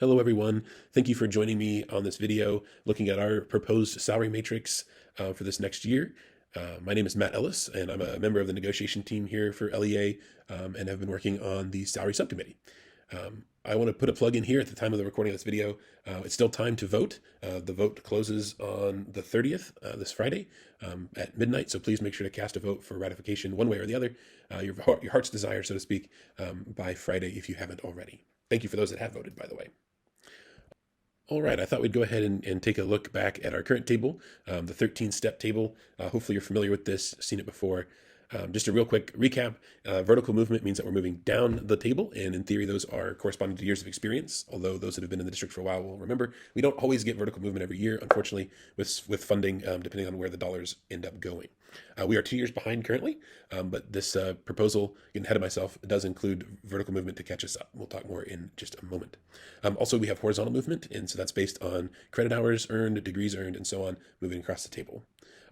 Hello everyone. Thank you for joining me on this video looking at our proposed salary matrix for this next year. My name is Matt Ellis and I'm a member of the negotiation team here for LEA and have been working on the salary subcommittee. I want to put a plug in here at the time of the recording of this video. It's still time to vote. The vote closes on the 30th, this Friday, at midnight. So please make sure to cast a vote for ratification one way or the other, your heart's desire, so to speak, by Friday if you haven't already. Thank you for those that have voted, by the way. All right, I thought we'd go ahead and take a look back at our current table, the 13-step table. Hopefully you're familiar with this, seen it before. Just a real quick recap, vertical movement means that we're moving down the table, and in theory those are corresponding to years of experience, although those that have been in the district for a while will remember we don't always get vertical movement every year, unfortunately, with funding, depending on where the dollars end up going. We are 2 years behind currently, but this proposal, getting ahead of myself, does include vertical movement to catch us up. We'll talk more in just a moment. Also, we have horizontal movement, and so that's based on credit hours earned, degrees earned, and so on, moving across the table.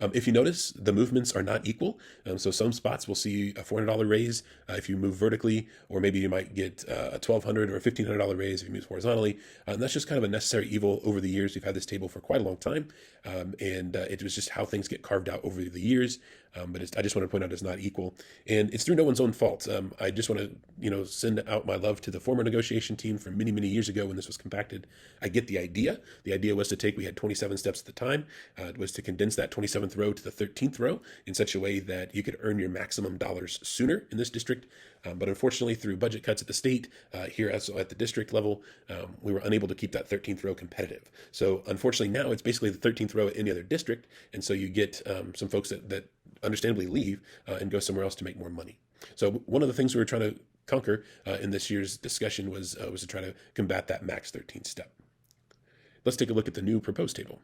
If you notice, the movements are not equal. So some spots will see a $400 raise if you move vertically, or maybe you might get a $1,200 or a $1,500 raise if you move horizontally. And that's just kind of a necessary evil over the years. We've had this table for quite a long time, and it was just how things get carved out over the years. But I just want to point out it's not equal, and it's through no one's own fault. I just want to, send out my love to the former negotiation team from many, many years ago when this was compacted. I get the idea. The idea was we had 27 steps at the time. It was to condense that 27th row to the 13th row in such a way that you could earn your maximum dollars sooner in this district. But unfortunately, through budget cuts at the state, here as at the district level, we were unable to keep that 13th row competitive. So unfortunately, now it's basically the 13th row at any other district, and so you get some folks that understandably leave and go somewhere else to make more money. So one of the things we were trying to conquer in this year's discussion was to try to combat that max 13th step. Let's take a look at the new proposed table.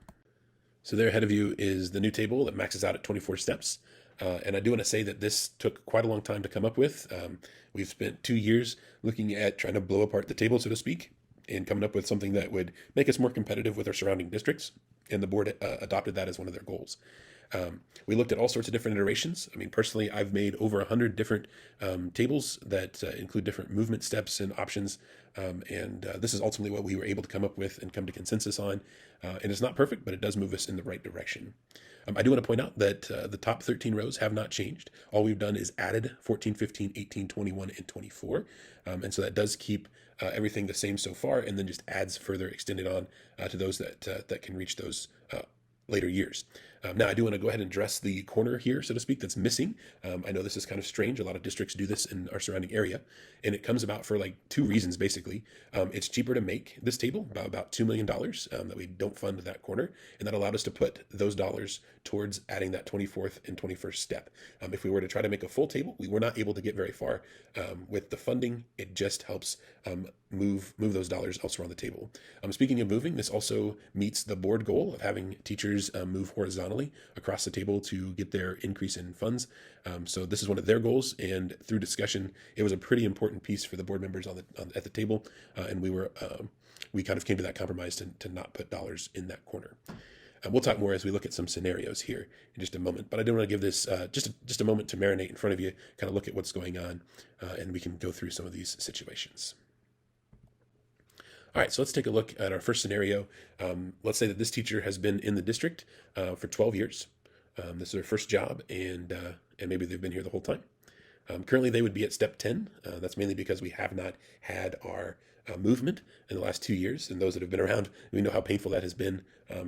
So there ahead of you is the new table that maxes out at 24 steps. And I do want to say that this took quite a long time to come up with. We've spent 2 years looking at trying to blow apart the table, so to speak, and coming up with something that would make us more competitive with our surrounding districts. And the board adopted that as one of their goals. We looked at all sorts of different iterations. I mean, personally, I've made over 100 different tables that include different movement steps and options. And this is ultimately what we were able to come up with and come to consensus on. And it's not perfect, but it does move us in the right direction. I do want to point out that the top 13 rows have not changed. All we've done is added 14, 15, 18, 21, and 24. And so that does keep everything the same so far, and then just adds further extended on to those that can reach those later years. Now, I do want to go ahead and address the corner here, so to speak, that's missing. I know this is kind of strange. A lot of districts do this in our surrounding area, and it comes about for like two reasons, basically. It's cheaper to make this table, about $2 million, that we don't fund that corner, and that allowed us to put those dollars towards adding that 24th and 21st step. If we were to try to make a full table, we were not able to get very far with the funding. It just helps move those dollars elsewhere on the table. Speaking of moving, this also meets the board goal of having teachers move horizontally across the table to get their increase in funds. So this is one of their goals, and through discussion, it was a pretty important piece for the board members at the table, and we kind of came to that compromise to not put dollars in that corner. We'll talk more as we look at some scenarios here in just a moment, but I do want to give this just a moment to marinate in front of you, kind of look at what's going on, and we can go through some of these situations. All right, so let's take a look at our first scenario. Let's say that this teacher has been in the district for 12 years. This is their first job, and maybe they've been here the whole time. Currently, they would be at step 10. That's mainly because we have not had our movement in the last 2 years, and those that have been around, we know how painful that has been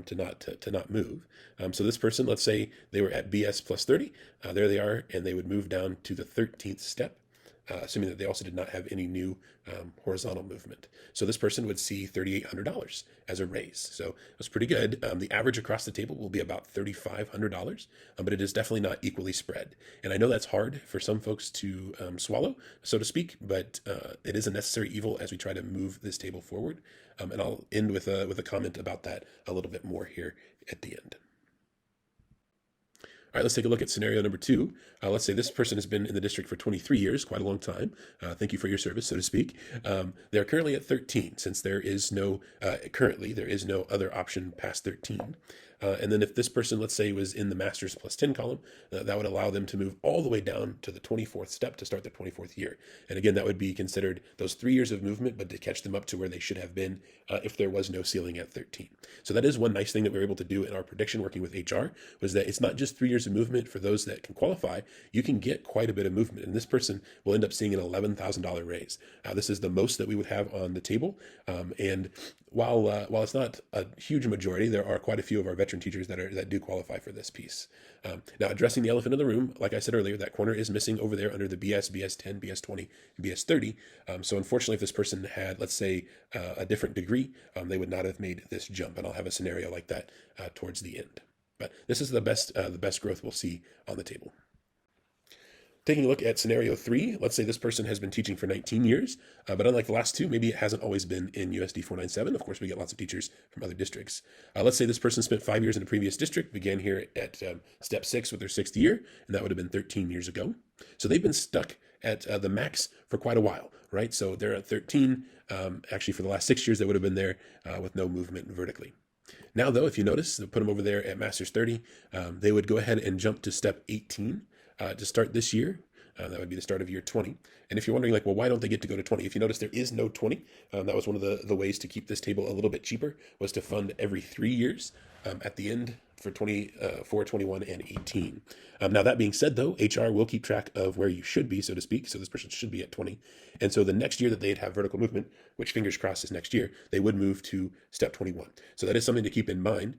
to not move. So this person, let's say they were at BS plus 30. There they are, and they would move down to the 13th step. Assuming that they also did not have any new horizontal movement. So this person would see $3,800 as a raise. So that's pretty good. The average across the table will be about $3,500, but it is definitely not equally spread. And I know that's hard for some folks to swallow, so to speak, but it is a necessary evil as we try to move this table forward. And I'll end with a comment about that a little bit more here at the end. All right, let's take a look at scenario number 2. Let's say this person has been in the district for 23 years, quite a long time. Thank you for your service, so to speak. They're currently at 13, since there is no other option past 13. And then if this person, let's say, was in the master's plus 10 column, that would allow them to move all the way down to the 24th step to start their 24th year. And again, that would be considered those 3 years of movement, but to catch them up to where they should have been if there was no ceiling at 13. So that is one nice thing that we were able to do in our prediction working with HR, was that it's not just 3 years of movement for those that can qualify. You can get quite a bit of movement. And this person will end up seeing an $11,000 raise. This is the most that we would have on the table. And while it's not a huge majority, there are quite a few of our veteran teachers that do qualify for this piece. Now, addressing the elephant in the room, like I said earlier, that corner is missing over there under the BS, BS10, BS20, and BS30. So unfortunately, if this person had, let's say, a different degree, they would not have made this jump. And I'll have a scenario like that towards the end. But this is the best growth we'll see on the table. Taking a look at scenario 3, let's say this person has been teaching for 19 years, but unlike the last two, maybe it hasn't always been in USD 497. Of course, we get lots of teachers from other districts. Let's say this person spent 5 years in a previous district, began here at step 6 with their 6th year, and that would have been 13 years ago. So they've been stuck at the max for quite a while, right? So they're at 13. Actually, for the last 6 years, they would have been there with no movement vertically. Now, though, if you notice, put them over there at Master's 30, they would go ahead and jump to step 18 to start this year. That would be the start of year 20. And if you're wondering, like, well, why don't they get to go to 20? If you notice, there is no 20. That was one of the ways to keep this table a little bit cheaper, was to fund every 3 years at the end for 24, 21, and 18. Now, that being said, though, HR will keep track of where you should be, so to speak. So this person should be at 20. And so the next year that they'd have vertical movement, which fingers crossed is next year, they would move to step 21. So that is something to keep in mind.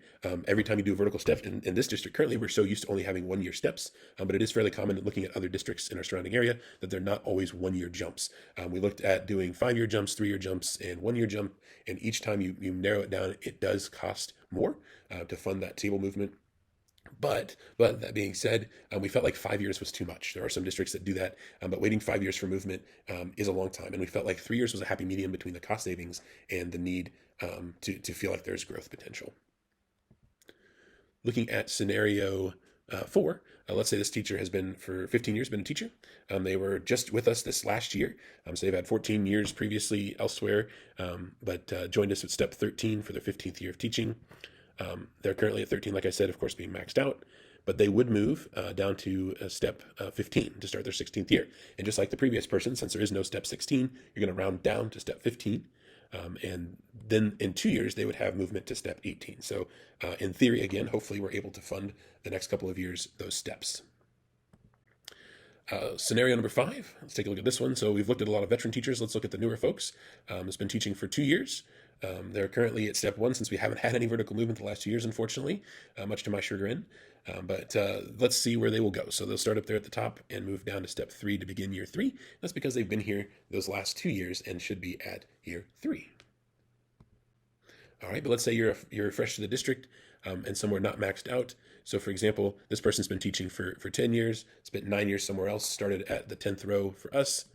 Every time you do a vertical step in this district, currently we're so used to only having 1 year steps, but it is fairly common looking at other districts in our surrounding area that they're not always 1 year jumps. We looked at doing 5 year jumps, 3 year jumps, and 1 year jump. And each time you narrow it down, it does cost more to fund that table movement. But that being said, we felt like 5 years was too much. There are some districts that do that, but waiting 5 years for movement is a long time. And we felt like 3 years was a happy medium between the cost savings and the need to feel like there's growth potential. Looking at scenario 4, let's say this teacher has been for 15 years, been a teacher. They were just with us this last year. So they've had 14 years previously elsewhere, but joined us at step 13 for their 15th year of teaching. They're currently at 13, like I said, of course, being maxed out, but they would move down to step 15 to start their 16th year. And just like the previous person, since there is no step 16, you're going to round down to step 15. And then in 2 years, they would have movement to step 18. So in theory, again, hopefully we're able to fund the next couple of years those steps. Scenario number 5, let's take a look at this one. So we've looked at a lot of veteran teachers. Let's look at the newer folks. It's been teaching for 2 years. They're currently at step 1 since we haven't had any vertical movement the last 2 years, unfortunately, much to my chagrin. But let's see where they will go. So they'll start up there at the top and move down to step 3 to begin year 3. That's because they've been here those last 2 years and should be at year 3. All right, but let's say you're fresh to the district and somewhere not maxed out. So for example, this person's been teaching for 10 years, spent 9 years somewhere else, started at the 10th row for us.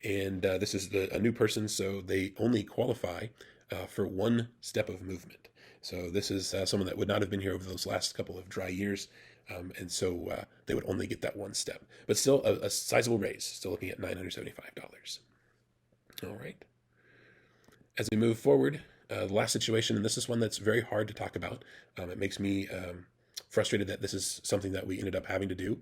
And this is a new person, so they only qualify for 1 step of movement. So this is someone that would not have been here over those last couple of dry years. And so they would only get that 1 step, but still a sizable raise, still looking at $975. All right. As we move forward, the last situation, and this is one that's very hard to talk about. It makes me frustrated that this is something that we ended up having to do.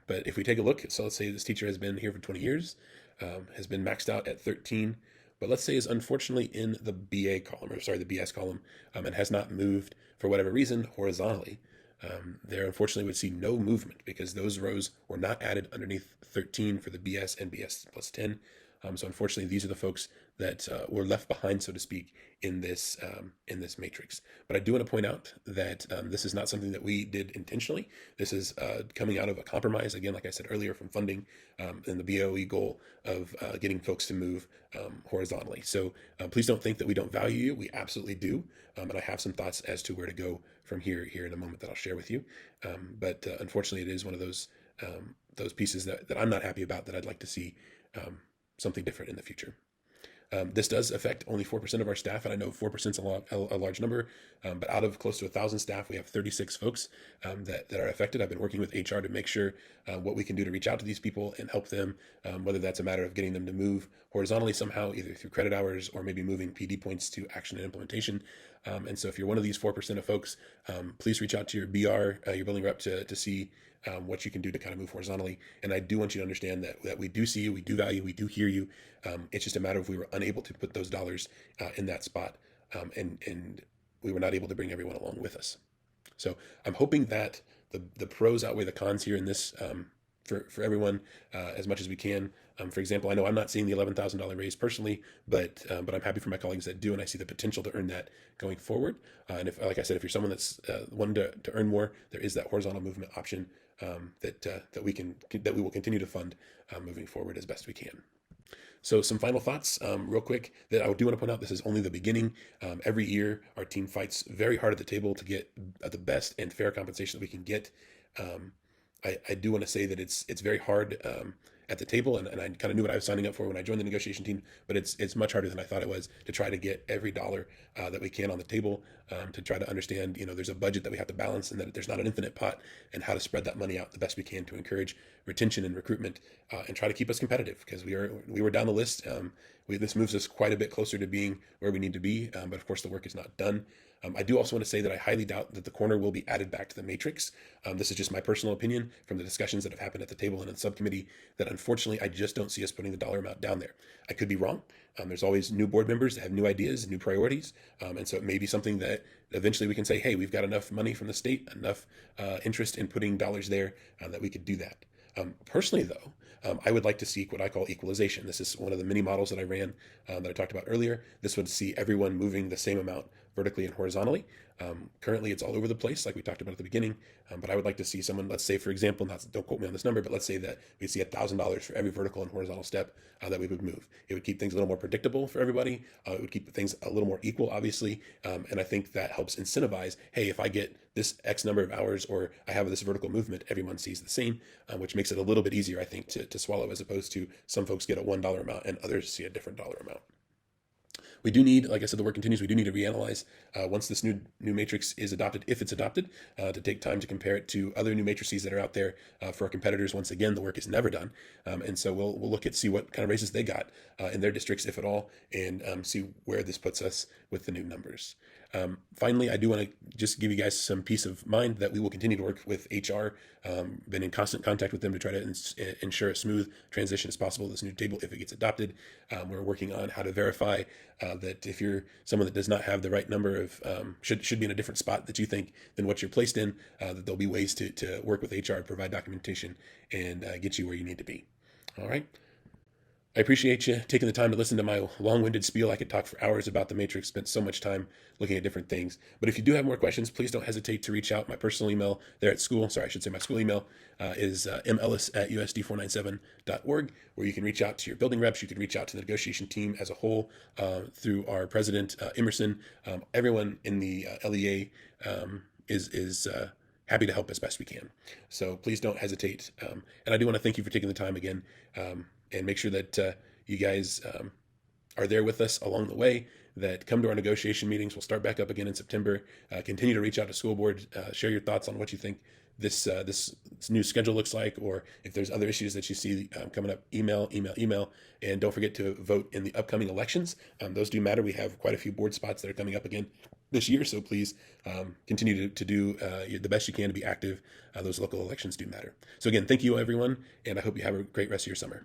But if we take a look, so let's say this teacher has been here for 20 years, has been maxed out at 13, but let's say is unfortunately in the BA column, or sorry, the BS column, and has not moved for whatever reason horizontally. There unfortunately would see no movement because those rows were not added underneath 13 for the BS and BS plus 10. So unfortunately, these are the folks that were left behind, so to speak, in this matrix. But I do want to point out that this is not something that we did intentionally. This is coming out of a compromise, again, like I said earlier, from funding and the BOE goal of getting folks to move horizontally. So please don't think that we don't value you. We absolutely do. And I have some thoughts as to where to go from here in a moment that I'll share with you. But unfortunately, it is one of those pieces that I'm not happy about, that I'd like to see something different in the future. This does affect only 4% of our staff, and I know 4% is a large number, but out of close to 1,000 staff, we have 36 folks that are affected. I've been working with HR to make sure what we can do to reach out to these people and help them, whether that's a matter of getting them to move horizontally somehow, either through credit hours or maybe moving PD points to action and implementation. And so if you're one of these 4% of folks, please reach out to your BR, your building rep, to see what you can do to kind of move horizontally. And I do want you to understand that we do see you, we do value, we do hear you. It's just a matter of we were unable to put those dollars in that spot, and we were not able to bring everyone along with us. So I'm hoping that the pros outweigh the cons here in this, for everyone, as much as we can. For example, I know I'm not seeing the $11,000 raise personally, but I'm happy for my colleagues that do, and I see the potential to earn that going forward. And if, like I said, if you're someone that's wanting to earn more, there is that horizontal movement option that we will continue to fund moving forward as best we can. So some final thoughts, real quick, that I do want to point out. This is only the beginning. Every year, our team fights very hard at the table to get the best and fair compensation that we can get. I do want to say that it's very hard at the table, and I kind of knew what I was signing up for when I joined the negotiation team, but it's much harder than I thought it was to try to get every dollar that we can on the table, to try to understand, there's a budget that we have to balance, and that there's not an infinite pot, and how to spread that money out the best we can to encourage retention and recruitment, and try to keep us competitive, because we were down the list. This moves us quite a bit closer to being where we need to be, but of course the work is not done. I do also want to say that I highly doubt that the corner will be added back to the matrix. This is just my personal opinion from the discussions that have happened at the table and in the subcommittee, that unfortunately I just don't see us putting the dollar amount down there. I could be wrong. There's always new board members that have new ideas, new priorities, and so it may be something that eventually we can say, hey, we've got enough money from the state, enough interest in putting dollars there, that we could do that. Personally, though, I would like to seek what I call equalization. This is one of the mini models that I ran, that I talked about earlier. This would see everyone moving the same amount vertically and horizontally. Currently, it's all over the place, like we talked about at the beginning. But I would like to see someone, let's say, for example, don't quote me on this number, but let's say that we'd see $1,000 for every vertical and horizontal step that we would move. It would keep things a little more predictable for everybody. It would keep things a little more equal, obviously. And I think that helps incentivize, hey, if I get this X number of hours, or I have this vertical movement, everyone sees the same, which makes it a little bit easier, I think, to swallow, as opposed to some folks get a $1 amount and others see a different dollar amount. We do need, like I said, the work continues. We do need to reanalyze once this new matrix is adopted, if it's adopted, to take time to compare it to other new matrices that are out there for our competitors. Once again, the work is never done, and so we'll look at see what kind of raises they got in their districts, if at all, and see where this puts us with the new numbers. Finally, I do want to just give you guys some peace of mind that we will continue to work with HR. Been in constant contact with them to try to ensure a smooth transition as possible to this new table if it gets adopted. We're working on how to verify that if you're someone that does not have the right number of, should be in a different spot that you think than what you're placed in, that there'll be ways to work with HR, provide documentation, and get you where you need to be. All right. I appreciate you taking the time to listen to my long-winded spiel. I could talk for hours about the matrix, spent so much time looking at different things. But if you do have more questions, please don't hesitate to reach out. My personal email there at school, my school email is mellis@usd497.org, where you can reach out to your building reps. You can reach out to the negotiation team as a whole, through our president, Emerson. Everyone in the LEA is happy to help as best we can. So please don't hesitate. And I do want to thank you for taking the time again, and make sure that you guys are there with us along the way, that come to our negotiation meetings. We'll start back up again in September. Continue to reach out to school board, share your thoughts on what you think this new schedule looks like, or if there's other issues that you see coming up, email. And don't forget to vote in the upcoming elections. Those do matter. We have quite a few board spots that are coming up again this year, so please continue to do the best you can to be active. Those local elections do matter. So again, thank you everyone, and I hope you have a great rest of your summer.